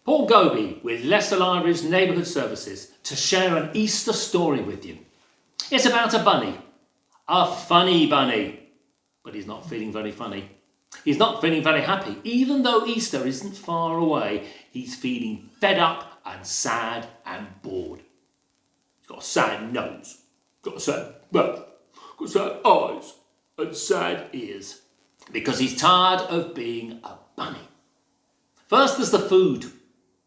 Paul Gobey with Leicester Libraries Neighbourhood Services to share an Easter story with you. It's about a bunny, a funny bunny, but he's not feeling very funny. He's not feeling very happy. Even though Easter isn't far away, he's feeling fed up and sad and bored. He's got a sad nose, got a sad mouth, got sad eyes and sad ears because he's tired of being a bunny. First there's the food.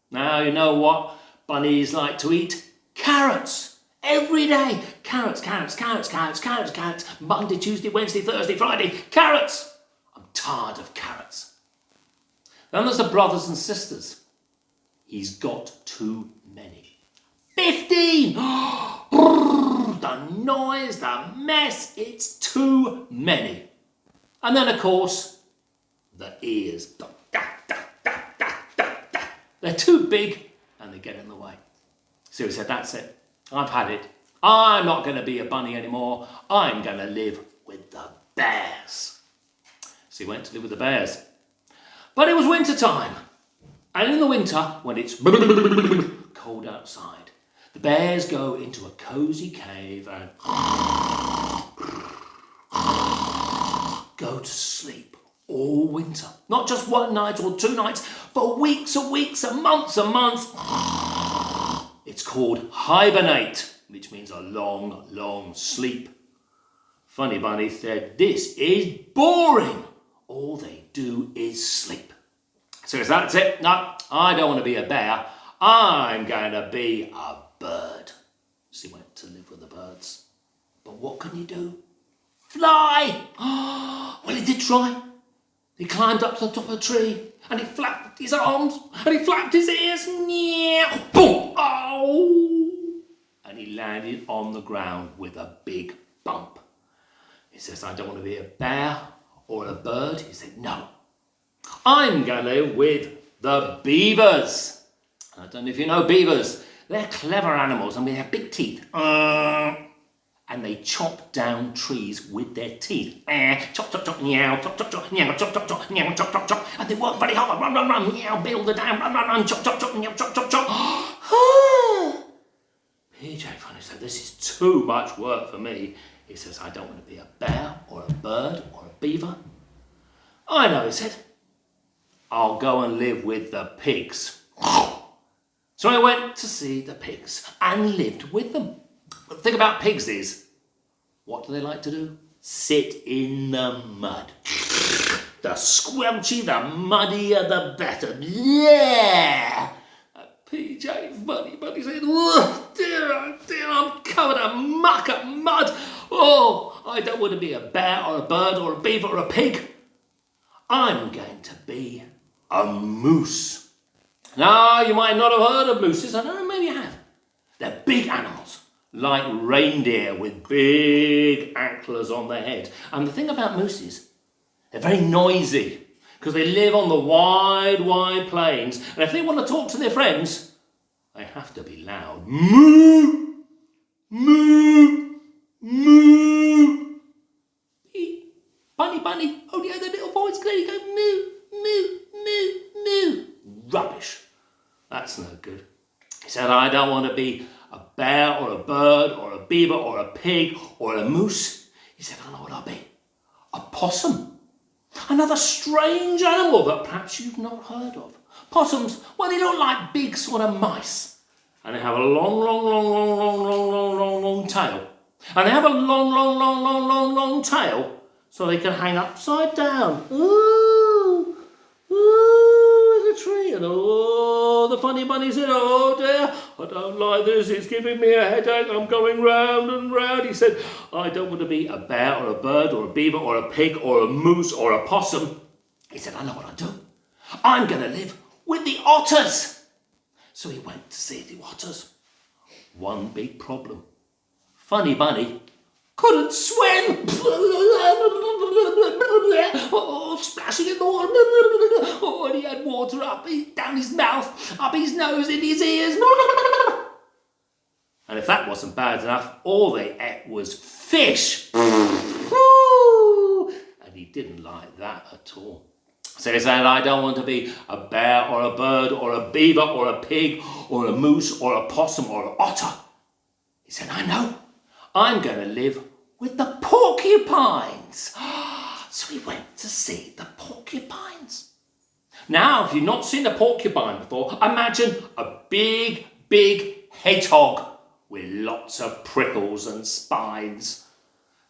Now you know what bunnies like to eat? Carrots. Every day. Carrots. Monday, Tuesday, Wednesday, Thursday, Friday. Carrots. I'm tired of carrots. Then there's the brothers and sisters. He's got too many. 15! The noise, the mess, it's too many. And then, of course, the ears. They're too big and they get in the way. So he said, that's it. I've had it. I'm not going to be a bunny anymore. I'm going to live with the bears. So he went to live with the bears. But it was winter time. And in the winter, when it's cold outside, the bears go into a cosy cave and go to sleep all winter. Not just one night or 2 nights, for weeks and weeks and months and months. It's called hibernate, which means a long, long sleep. Funny Bunny said, this is boring. All they do is sleep. So that's it. No, I don't want to be a bear. I'm going to be a bird. So he went to live with the birds. But what can he do? Fly! Well, he did try. He climbed up to the top of a tree and he flapped his arms and he flapped his ears. Boom! Oh! And he landed on the ground with a big bump. He says, I don't want to be a bear or a bird. He said, no. I'm going to live with the beavers. I don't know if you know beavers. They're clever animals and they have big teeth. And they chop down trees with their teeth. Chop, chop, chop, meow, chop, chop, chop, meow, chop, chop, chop, meow, chop, chop, chop. And they work very hard. Run, run, run, meow, build the dam, run, run, run, chop, chop, chop, meow, chop, chop, chop. PJ Funny said, this is too much work for me. He says, I don't want to be a bear or a bird or a beaver. I know, he said. I'll go and live with the pigs. So I went to see the pigs and lived with them. But the thing about pigs is, what do they like to do? Sit in the mud. The squelchy, the muddier, the better. Yeah! PJ Funny said, oh dear, I'm covered in muck and mud. Oh, I don't want to be a bear or a bird or a beaver or a pig. I'm going to be a moose. Now, you might not have heard of mooses. I don't know, maybe you have. They're big animals, like reindeer with big antlers on their head. And the thing about mooses, they're very noisy because they live on the wide, wide plains. And if they want to talk to their friends, they have to be loud. Moo! Moo! Moo! Bunny, only other little voice clearly go moo, moo, moo, moo. Rubbish. That's no good. He said, I don't want to be a bear or a bird or a beaver or a pig or a moose. He said, I know what I'll be. A possum. Another strange animal that perhaps you've not heard of. Possums, well, they look like big sort of mice. And they have a long tail. And they have a long tail so they can hang upside down. Ooh, the tree. And the Funny Bunny said, oh dear, I don't like this. It's giving me a headache. I'm going round and round. He said, I don't want to be a bear or a bird or a beaver or a pig or a moose or a possum. He said, I know what I'll do. I'm going to live with the otters. So he went to see the otters. One big problem. Funny Bunny couldn't swim. Oh, splashing in the water. Oh, and he had water up down his mouth, up his nose, in his ears. And if that wasn't bad enough, all they ate was fish. And he didn't like that at all. So he said, I don't want to be a bear or a bird or a beaver or a pig or a moose or a possum or an otter. He said, I know. I'm going to live with the porcupines. So he went to see the porcupines. Now, if you've not seen a porcupine before, imagine a big, big hedgehog with lots of prickles and spines.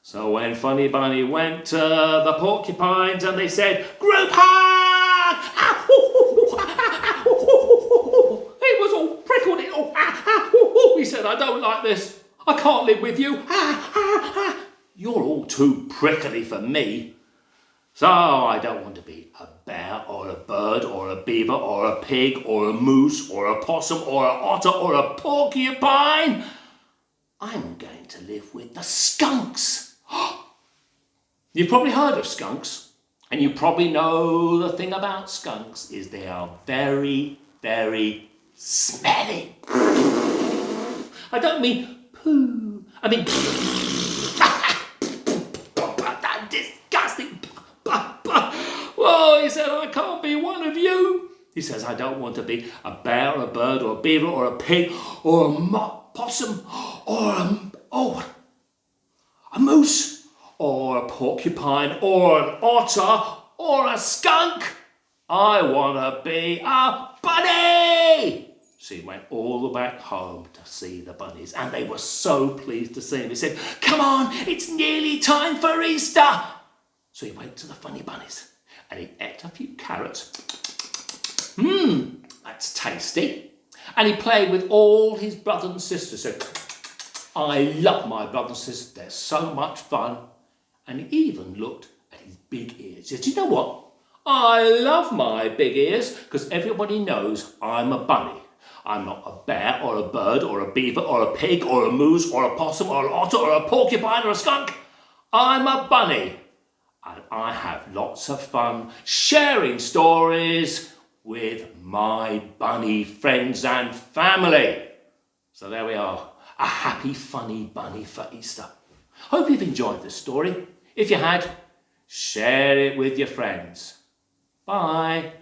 So when Funny Bunny went to the porcupines and they said, group hug! He was all prickled. He said, I don't like this. I can't live with you. You're all too prickly for me. So I don't want to be a bear or a bird or a beaver or a pig or a moose or a possum or an otter or a porcupine. I'm going to live with the skunks. You've probably heard of skunks, and you probably know the thing about skunks is they are very, very smelly. I don't mean poo. I mean disgusting. Whoa, he said, I can't be one of you. He says, I don't want to be a bear or a bird or a beaver or a pig or a possum or a moose or a porcupine or an otter or a skunk. I want to be a bunny. So he went all the way back home to see the bunnies, and they were so pleased to see him. He said, come on, it's nearly time for Easter. So he went to the funny bunnies and he ate a few carrots. That's tasty. And he played with all his brothers and sisters. So I love my brothers and sisters. They're so much fun. And he even looked at his big ears. He said, you know what? I love my big ears because everybody knows I'm a bunny. I'm not a bear or a bird or a beaver or a pig or a moose or a possum or an otter or a porcupine or a skunk. I'm a bunny. And I have lots of fun sharing stories with my bunny friends and family. So there we are, a happy, funny bunny for Easter. Hope you've enjoyed this story. If you had, share it with your friends. Bye.